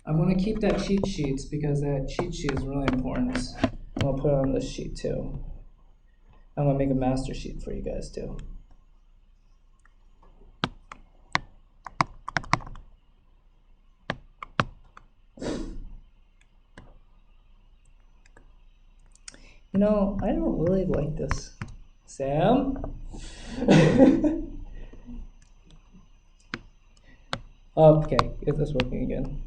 I'm going to keep that cheat sheet because that cheat sheet is really important. I'm going to put it on this sheet too. I'm going to make a master sheet for you guys too. You know, I don't really like this. Sam? Okay, is this working again?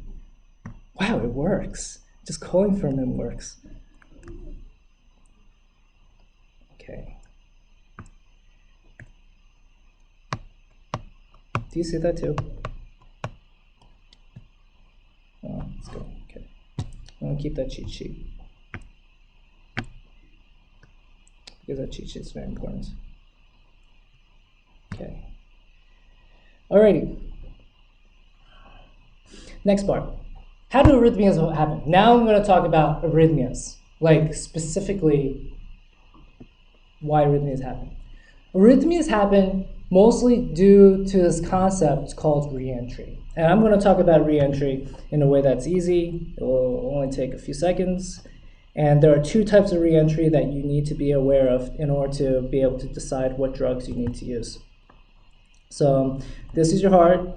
Wow, it works. Just calling from him works. Okay. Do you see that too? Oh, let's go. Okay. I'm going to keep that cheat sheet, because that cheat sheet is very important. Okay. Alrighty. Next part. How do arrhythmias happen? Now I'm going to talk about arrhythmias, like specifically why arrhythmias happen. Arrhythmias happen mostly due to this concept called reentry. And I'm going to talk about reentry in a way that's easy. It will only take a few seconds. And there are two types of reentry that you need to be aware of in order to be able to decide what drugs you need to use. So this is your heart.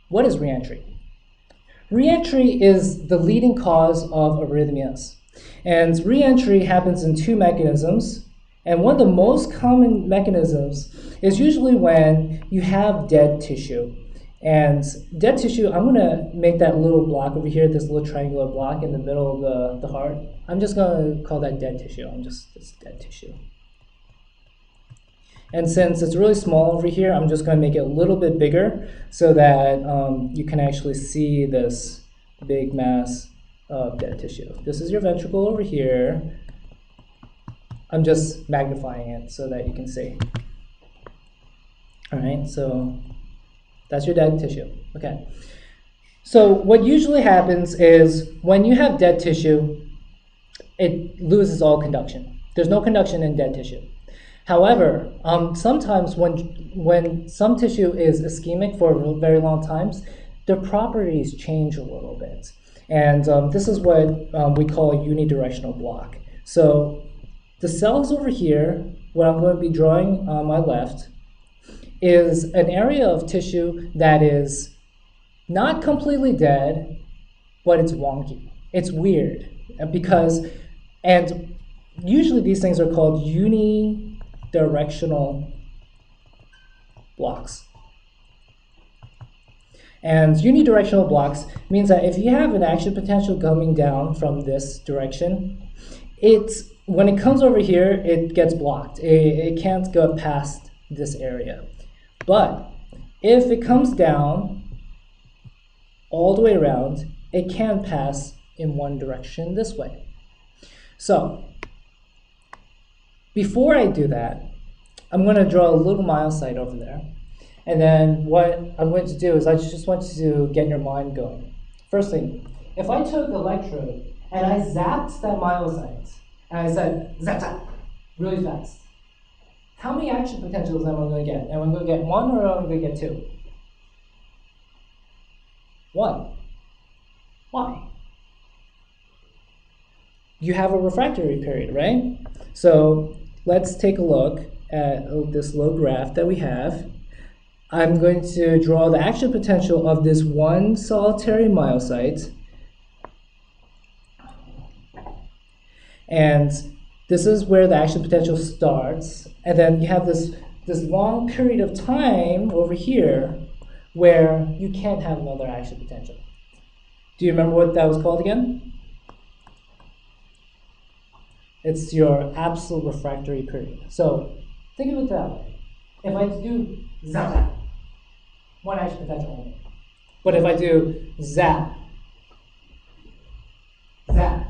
What is reentry? Reentry is the leading cause of arrhythmias. And reentry happens in two mechanisms. And one of the most common mechanisms is usually when you have dead tissue. And dead tissue, I'm going to make that little block over here, this little triangular block in the middle of the heart. I'm just going to call that dead tissue. It's dead tissue. And since it's really small over here, I'm just going to make it a little bit bigger so that you can actually see this big mass of dead tissue. This is your ventricle over here. I'm just magnifying it so that you can see. All right, so that's your dead tissue. Okay. So what usually happens is when you have dead tissue, it loses all conduction. There's no conduction in dead tissue. However, sometimes when some tissue is ischemic for very long times, their properties change a little bit. And this is what we call a unidirectional block. So the cells over here, what I'm going to be drawing on my left, is an area of tissue that is not completely dead, but it's wonky. It's weird because, and usually these things are called unidirectional blocks. And unidirectional blocks means that if you have an action potential coming down from this direction, when it comes over here, it gets blocked. It can't go past this area. But if it comes down all the way around, it can pass in one direction this way. So before I do that, I'm going to draw a little myocyte over there. And then what I'm going to do is I just want you to get your mind going. First thing, if I took the electrode and I zapped that myocyte, and I said, zap, zap, really fast, how many action potentials am I going to get? Am I going to get one or am I going to get two? One. Why? You have a refractory period, right? So let's take a look at this little graph that we have. I'm going to draw the action potential of this one solitary myocyte. And this is where the action potential starts. And then you have this long period of time over here where you can't have another action potential. Do you remember what that was called again? It's your absolute refractory period. So think of it that way. If I do zap, zap, one action potential only. But if I do zap, zap,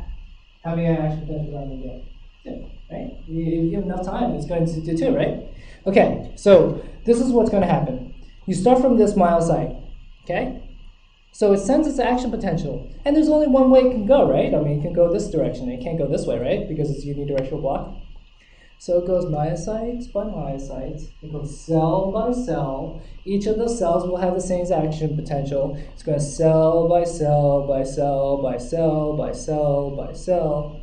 how many action potentials am I going to get? Two, right? If you have enough time, it's going to do two, right? Okay, so this is what's going to happen. You start from this myocyte, okay? So it sends its action potential, and there's only one way it can go, right? I mean, it can go this direction, it can't go this way, right? Because it's a unidirectional block. So it goes myocytes by myocytes, it goes cell by cell. Each of those cells will have the same action potential. It's going cell by cell by cell by cell by cell by cell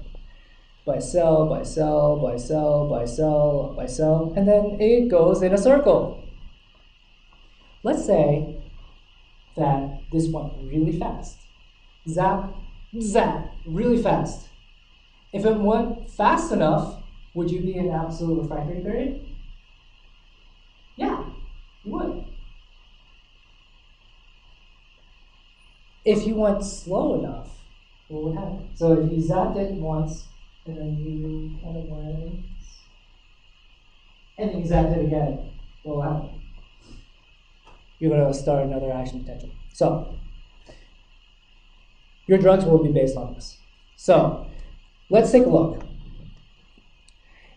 by cell by cell by cell by cell by cell, and then it goes in a circle. Let's say that this went really fast. Zap, zap, really fast. If it went fast enough, would you be in absolute refractory period? Yeah, you would. If you went slow enough, what would happen? So if you zapped it once, and then you kind of went, and then you zapped it again, what will happen? You're going to start another action potential. So, your drugs will be based on this. So, let's take a look.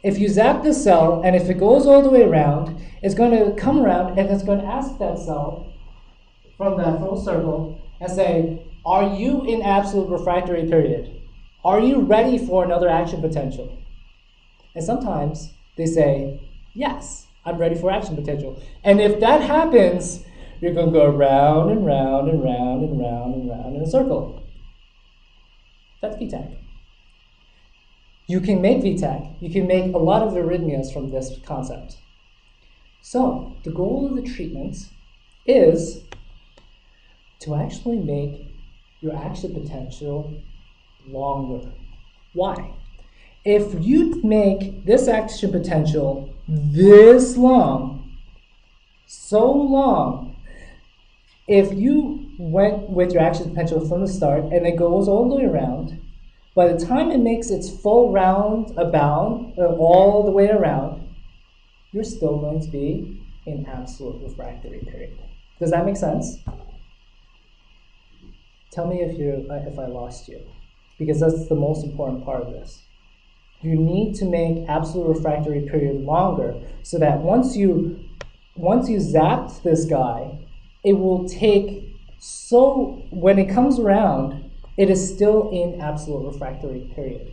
If you zap this cell, and if it goes all the way around, it's going to come around, and it's going to ask that cell from that full circle and say, are you in absolute refractory period? Are you ready for another action potential? And sometimes they say, yes, I'm ready for action potential. And if that happens, you're going to go round and round and round and round and round in a circle. That's VTAC. You can make VTAC. You can make a lot of arrhythmias from this concept. So the goal of the treatment is to actually make your action potential longer. Why? If you make this action potential this long, so long, if you went with your action potential from the start and it goes all the way around, by the time it makes its full round about all the way around, you're still going to be in absolute refractory period. Does that make sense? Tell me if I lost you, because that's the most important part of this. You need to make absolute refractory period longer so that once you zapped this guy, it will take, so when it comes around, it is still in absolute refractory period.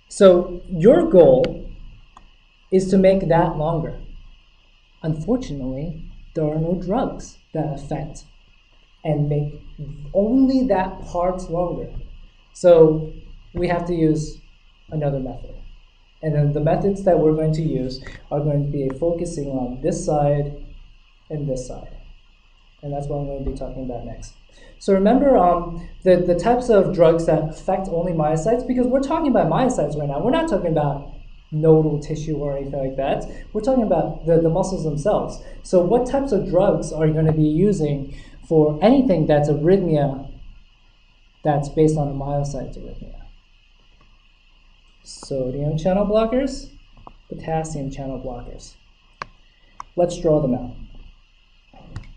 So your goal is to make that longer. Unfortunately, there are no drugs that affect and make only that part longer. So we have to use another method. And then the methods that we're going to use are going to be focusing on this side and this side. And that's what I'm going to be talking about next. So remember the types of drugs that affect only myocytes, because we're talking about myocytes right now. We're not talking about nodal tissue or anything like that. We're talking about the muscles themselves. So what types of drugs are you going to be using for anything that's arrhythmia that's based on a myocyte arrhythmia? Sodium channel blockers, potassium channel blockers. Let's draw them out.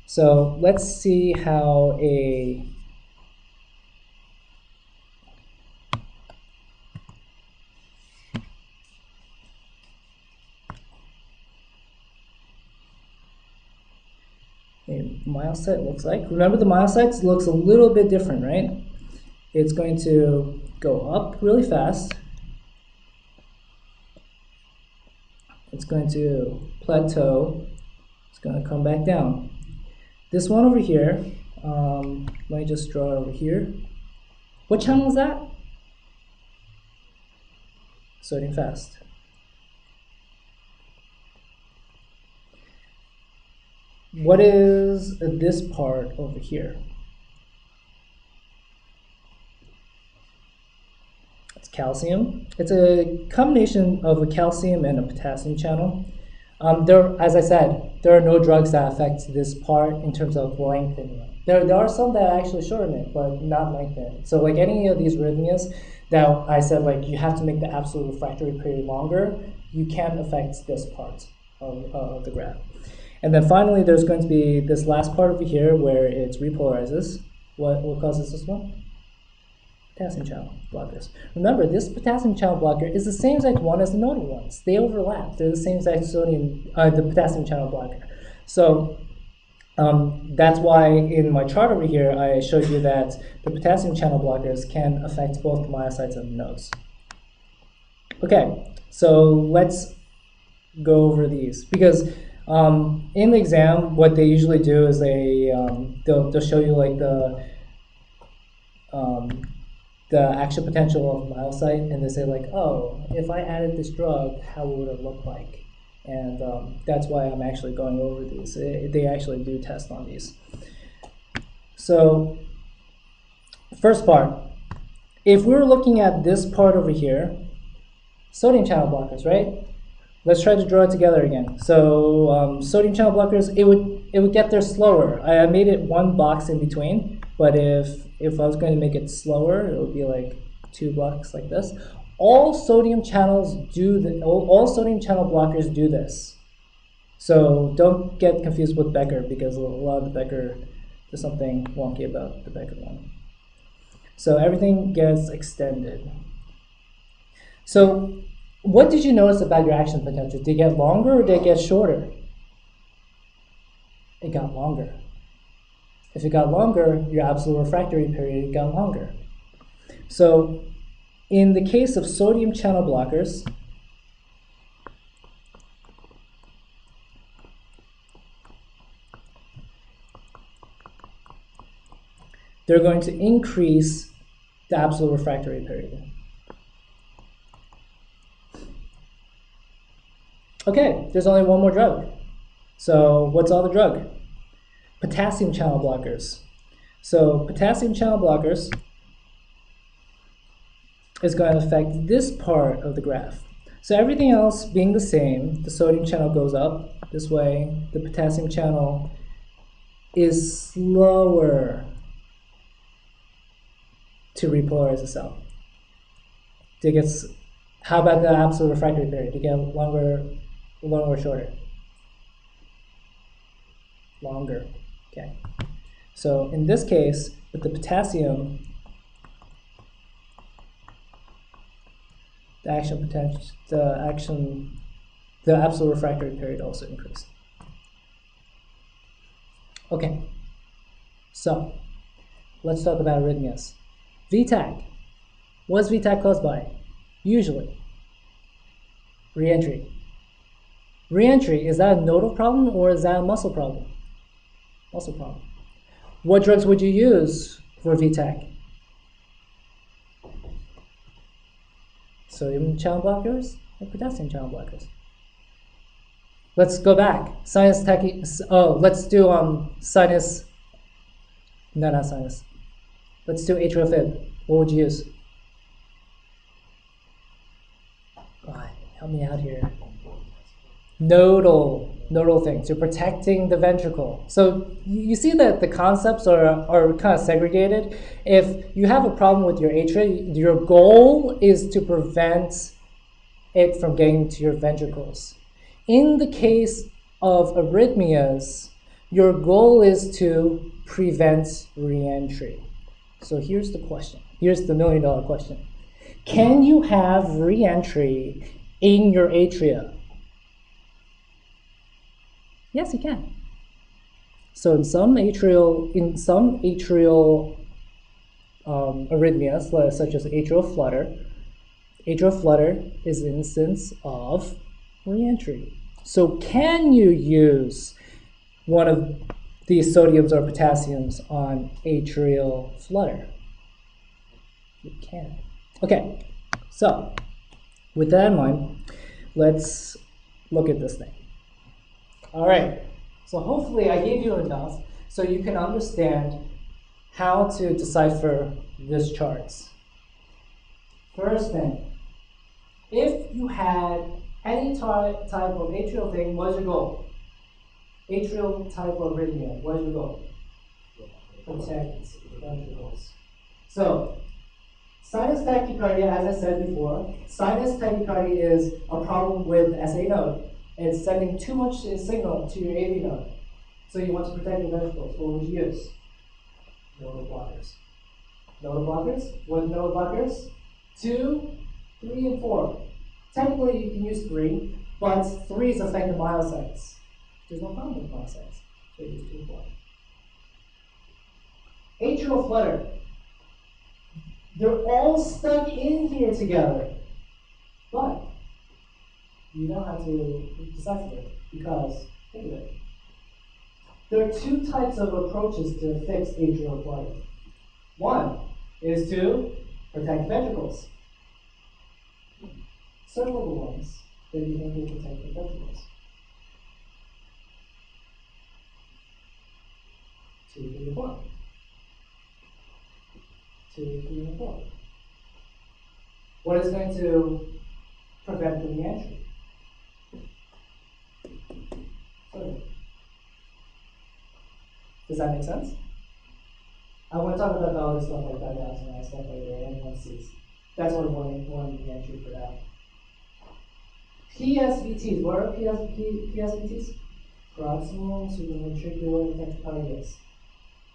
So let's see how a myocyte looks like. Remember, the myocytes looks a little bit different, right? It's going to go up really fast. It's going to plateau. It's going to come back down. This one over here, let me just draw it over here. What channel is that? Sodium fast. What is this part over here? It's calcium. It's a combination of a calcium and a potassium channel. As I said, there are no drugs that affect this part in terms of lengthening it. There are some that actually shorten it, but not lengthen it. So like any of these arrhythmias that I said, like you have to make the absolute refractory period longer, you can't affect this part of the graph. And then finally, there's going to be this last part over here where it repolarizes. What causes this one? Potassium channel blockers. Remember, this potassium channel blocker is the same exact one as the nodal ones. They overlap. They're the same exact the potassium channel blocker. So That's why in my chart over here, I showed you that the potassium channel blockers can affect both the myocytes and the nodes. Okay, so let's go over these, because in the exam, what they usually do is they'll show you like the action potential of myocyte, and they say like, oh, if I added this drug, how would it look like? And that's why I'm actually going over these. They actually do test on these. So, first part, if we're looking at this part over here, sodium channel blockers, right? Let's try to draw it together again. So sodium channel blockers, it would get there slower. I made it one box in between, but if I was going to make it slower, it would be like 2 blocks like this. All sodium channels all sodium channel blockers do this. So don't get confused with Becker, because a lot of the Becker, there's something wonky about the Becker one. So everything gets extended. So what did you notice about your action potential? Did it get longer or did it get shorter? It got longer. If it got longer, your absolute refractory period got longer. So in the case of sodium channel blockers, they're going to increase the absolute refractory period. Okay, there's only one more drug. So what's all the drug? Potassium channel blockers. So potassium channel blockers is going to affect this part of the graph. So everything else being the same, the sodium channel goes up this way, the potassium channel is slower to repolarize the cell. How about the absolute refractory period? Do you get longer or shorter? Longer. Okay. So in this case, with the potassium, the absolute refractory period also increased. Okay. So let's talk about arrhythmias. VTAC. What's VTAC caused by? Usually reentry. Reentry, is that a nodal problem or is that a muscle problem? Muscle problem. What drugs would you use for VTAC? Sodium channel blockers or potassium channel blockers? Let's go back. Let's do sinus. No, not sinus. Let's do atrial fib. What would you use? God, help me out here. Nodal things. You're protecting the ventricle. So you see that the concepts are kind of segregated. If you have a problem with your atria, your goal is to prevent it from getting to your ventricles. In the case of arrhythmias, your goal is to prevent reentry. So here's the question. Here's the $1 million question. Can you have reentry in your atria? Yes, you can. So in some atrial arrhythmias, such as atrial flutter is an instance of reentry. So can you use one of these sodiums or potassiums on atrial flutter? You can. Okay, so with that in mind, let's look at this thing. All right, so hopefully I gave you enough so you can understand how to decipher these charts. First thing, if you had any type of atrial thing, what's your goal? Atrial type of arrhythmia, what is your goal? Protect ventricles. So, sinus tachycardia, as I said before, sinus tachycardia is a problem with the SA node. It's sending too much signal to your AV node. So you want to protect your ventricles. What would you use? Nodal blockers. Nodal blockers? What nodal blockers? 2, 3, and 4. Technically, you can use 3, but 3 is affecting myocytes. There's no problem with myocytes. Figures 2 and 4. Atrial flutter. They're all stuck in here together. But you don't have to decipher it because, think of it. There are two types of approaches to fix atrial flutter. One is to protect ventricles. Circle the ones that you think will protect the ventricles. 2, 3, and 4. 2, 3, and 4. What is going to prevent the reentry? Does that make sense? I want to talk about all this stuff like digoxin and stuff later, and anyone sees. That's what one reentry for that. PSVTs. What are PSVTs? Proximal supraventricular tachycardias.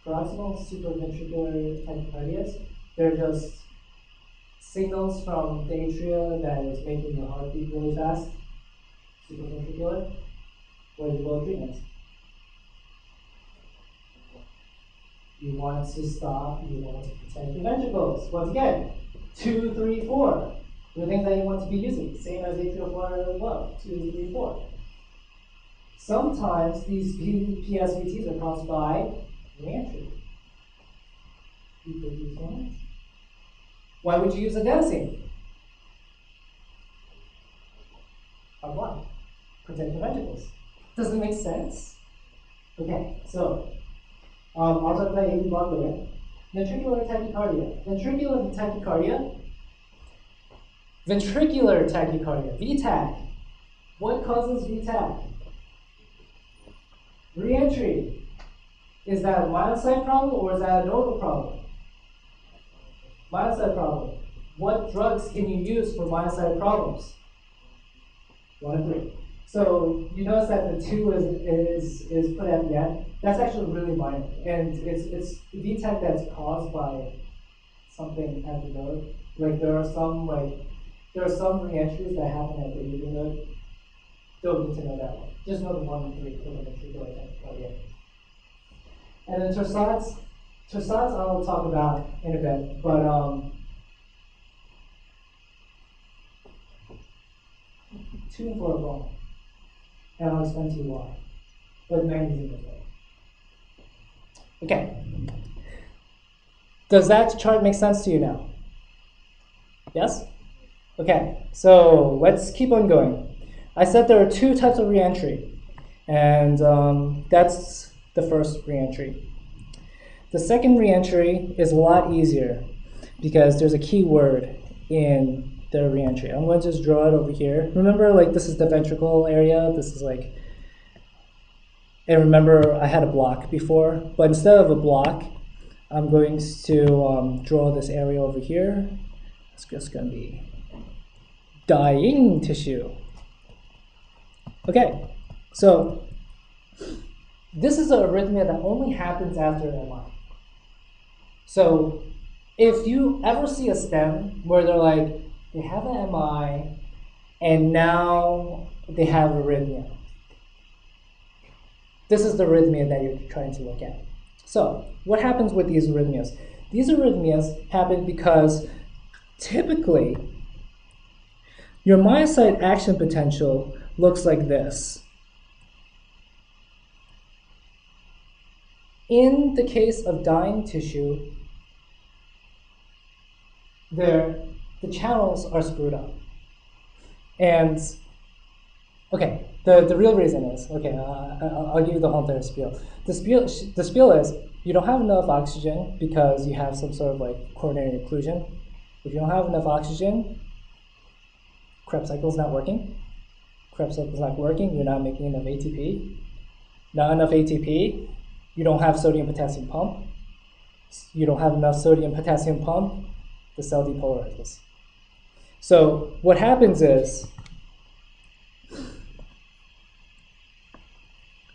Proximal supraventricular tachycardias. They're just signals from the atria that is making your heart beat really fast. Supraventricular. What is the goal of treatment? You want to stop, you want to protect the ventricles. Once again, 2, 3, 4. The things that you want to be using, same as atrial flutter as well, 2, 3, 4. Sometimes these PSVTs are caused by reentry. Why would you use adenosine? Why? Protect the ventricles. Does it make sense? Okay, so I'll talk about AV block later. Ventricular tachycardia. Ventricular tachycardia. VTAC. What causes VTAC? Reentry. Is that a myocyte problem or is that a nodal problem? Myocyte problem. What drugs can you use for myocyte problems? 1 and 3. So you notice that the 2 is put at the end. That's actually really minor, and it's VTAC that's caused by something at the node. Like there are some reentries that happen at the AV node. Don't need to know that one. Just know the 1 and 3 for the ventricular tachycardia. And then torsades I'll talk about in a bit, but 2 and 4 are wrong. And I'll explain to you why. But magnesium is right. Okay. Does that chart make sense to you now? Yes? Okay, so let's keep on going. I said there are 2 types of reentry, and that's the first reentry. The second reentry is a lot easier because there's a key word in the reentry. I'm going to just draw it over here. Remember, like, this is the ventricle area. This is like, and remember, I had a block before, but instead of a block, I'm going to draw this area over here. It's just going to be dying tissue. Okay, so this is an arrhythmia that only happens after an MI. So if you ever see a stem where they're like, they have an MI and now they have arrhythmia, this is the arrhythmia that you're trying to look at. So what happens with these arrhythmias? These arrhythmias happen because typically your myocyte action potential looks like this. In the case of dying tissue, the channels are screwed up. And, okay, the real reason is, okay, I'll give you the whole entire spiel. The spiel is, you don't have enough oxygen because you have some sort of like coronary occlusion. If you don't have enough oxygen, Krebs cycle is not working. Krebs cycle is not working, you're not making enough ATP. Not enough ATP, you don't have sodium-potassium pump. You don't have enough sodium-potassium pump, the cell depolarizes. So what happens is,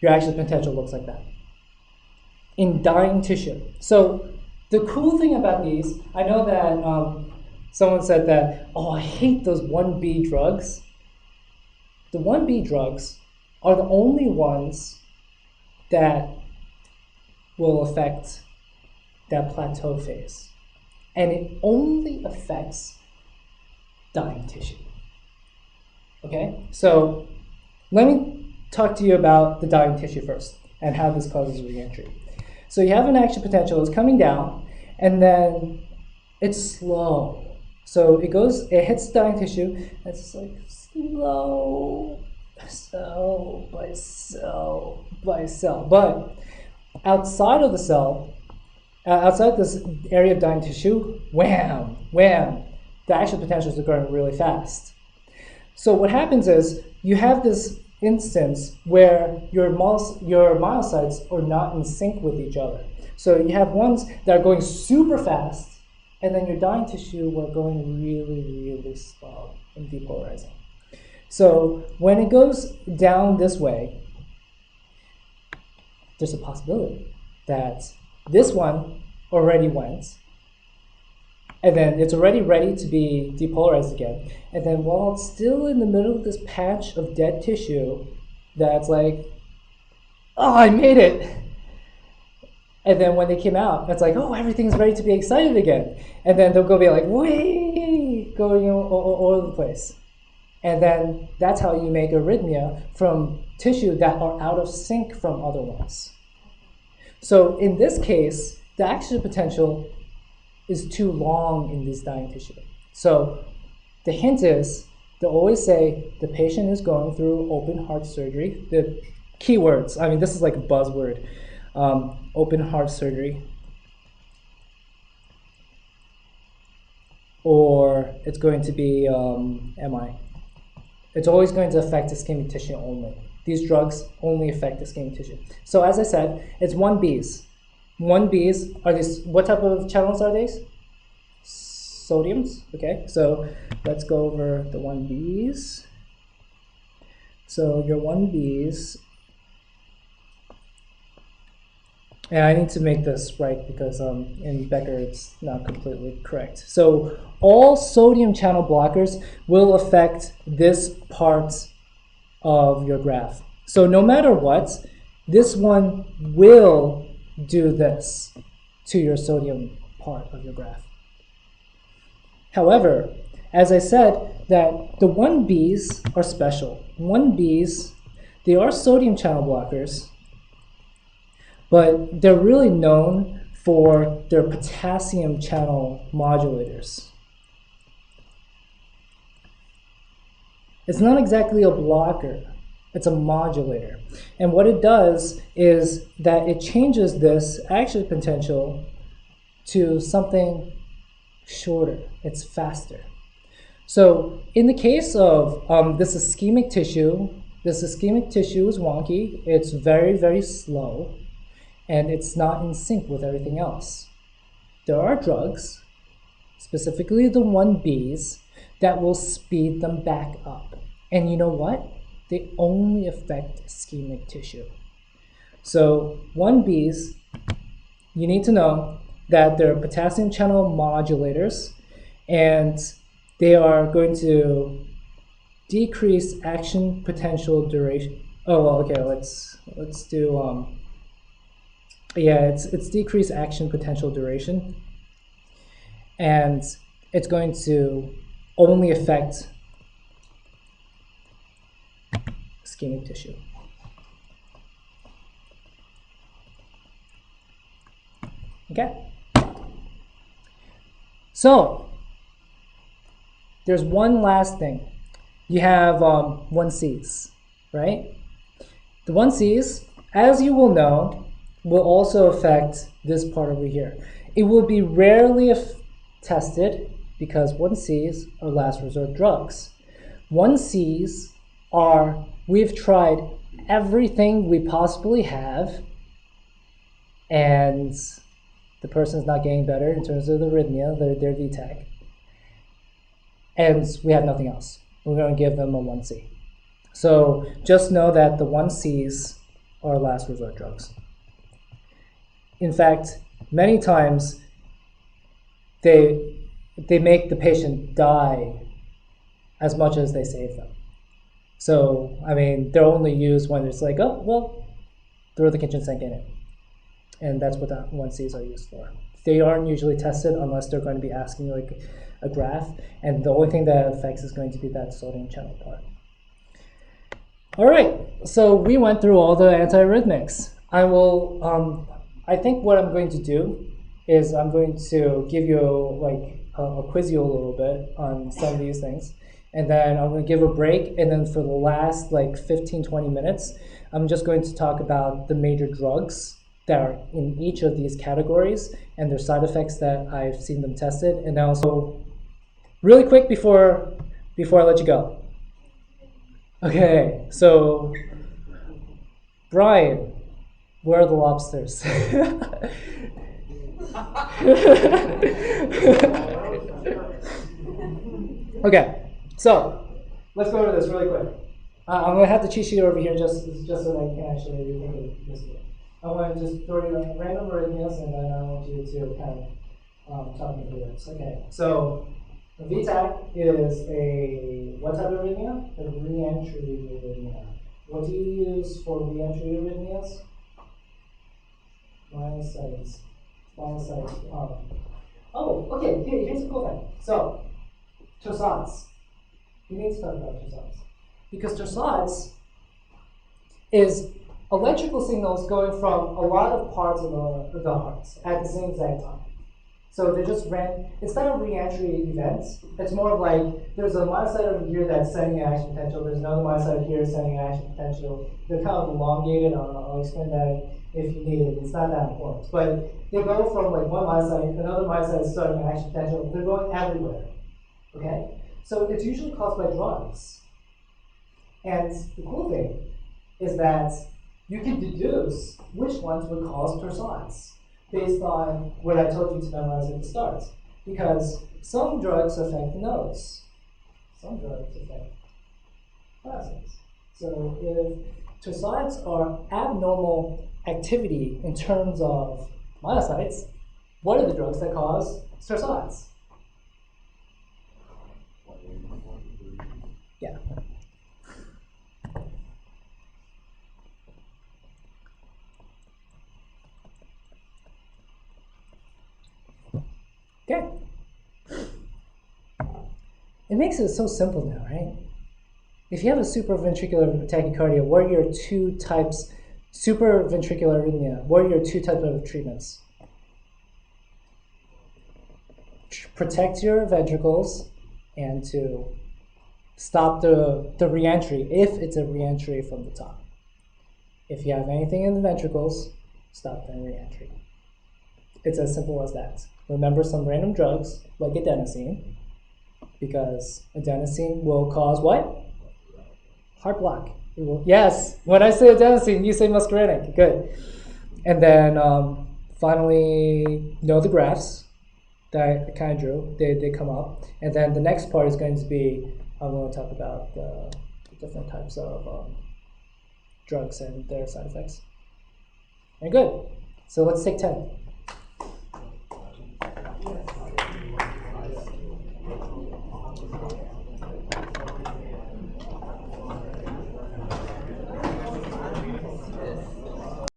your action potential looks like that in dying tissue. So the cool thing about these, I know that someone said that, oh, I hate those 1B drugs. The 1B drugs are the only ones that will affect that plateau phase. And it only affects dying tissue. Okay, so let me talk to you about the dying tissue first and how this causes reentry. So you have an action potential, it's coming down, and then it's slow. So it hits dying tissue, and it's just like slow, cell by cell by cell. But outside of the cell, outside this area of dying tissue, wham, wham, the action potentials are growing really fast. So what happens is you have this instance where your myocytes are not in sync with each other. So you have ones that are going super fast, and then your dying tissue are going really, really slow and depolarizing. So when it goes down this way, there's a possibility that this one already went, and then it's already ready to be depolarized again. And then while it's still in the middle of this patch of dead tissue, that's like, oh, I made it. And then when they came out, it's like, oh, everything's ready to be excited again. And then they'll go be like, whee, going all over the place. And then that's how you make arrhythmia from tissue that are out of sync from other ones. So in this case, the action potential is too long in this dying tissue. So the hint is, they always say the patient is going through open heart surgery. The keywords, I mean, this is like a buzzword. Open heart surgery. Or it's going to be MI. It's always going to affect ischemic tissue only. These drugs only affect ischemic tissue. So as I said, it's 1Bs. 1Bs are these, what type of channels are these? Sodiums, okay? So let's go over the 1Bs. So your 1Bs, and I need to make this right because in Becker it's not completely correct. So all sodium channel blockers will affect this part of your graph. So no matter what, this one will do this to your sodium part of your graph. However, as I said, that the 1Bs are special. 1Bs, they are sodium channel blockers, but they're really known for their potassium channel modulators. It's not exactly a blocker, it's a modulator. And what it does is that it changes this action potential to something shorter, it's faster. So in the case of this ischemic tissue is wonky, it's very, very slow, and it's not in sync with everything else. There are drugs, specifically the 1Bs, that will speed them back up. And you know what? They only affect ischemic tissue. So 1Bs, you need to know that they're potassium channel modulators, and they are going to decrease action potential duration. Oh, well, okay, let's do, it's decreased action potential duration, and it's going to only affect ischemic tissue. Okay? So, there's one last thing. You have 1Cs, right? The 1Cs, as you will know, will also affect this part over here. It will be rarely tested because 1Cs are last resort drugs. 1Cs are, we've tried everything we possibly have, and the person's not getting better in terms of the arrhythmia, their VTAC, and we have nothing else. We're going to give them a 1C. So just know that the 1Cs are last resort drugs. In fact, many times they make the patient die as much as they save them. So, I mean, they're only used when it's like, oh, well, throw the kitchen sink in it. and that's what that 1Cs are used for. They aren't usually tested unless they're going to be asking like a graph, and the only thing that affects is going to be that sodium channel part. All right, so we went through all the antiarrhythmics. I think what I'm going to do is I'm going to give you I'll quiz you a little bit on some of these things, and then I'm going to give a break, and then for the last 15-20 minutes, I'm just going to talk about the major drugs that are in each of these categories and their side effects that I've seen them tested. And also, really quick before I let you go. Okay, so Brian, where are the lobsters? Okay, so let's go over this really quick. I'm going to have the cheat sheet over here just so that you can actually read this. I want to just throw you random arrhythmias, and then I want you to kind of talk me through this. Okay, so a VTAC is a what type of arrhythmia? A reentry arrhythmia. What do you use for reentry arrhythmias? Myocytes. Oh, okay, here's a cool thing. So, torsades. We need to talk about torsades. Because torsades is electrical signals going from a lot of parts of the heart at the same exact time. So they just it's not a re-entry event. It's more of like, there's a myocyte over here that's sending an action potential, there's another myocyte here sending an action potential. They're kind of elongated. I'll explain that if you need it. It's not that important. But they go from one myocyte, another myocyte is starting an action potential. They're going everywhere. Okay? So it's usually caused by drugs. And the cool thing is that you can deduce which ones would cause torsades based on what I told you to memorize at the start. Because some drugs affect the nose. Some drugs affect glasses. So if torsades are abnormal activity in terms of myocytes, what are the drugs that cause torsades? Yeah. Okay. It makes it so simple now, right? If you have a supraventricular tachycardia, what are your two types? Supraventricular arrhythmia, what are your two types of treatments? Protect your ventricles and to stop the reentry, if it's a reentry from the top. If you have anything in the ventricles, stop the reentry. It's as simple as that. Remember some random drugs like adenosine, because adenosine will cause what? Heart block. It will, yes, when I say adenosine, you say muscarinic. Good. And then finally, know the graphs that I kind of drew. They come up. And then the next part is going to be, I'm going to talk about the different types of drugs and their side effects. Very good. So let's take 10.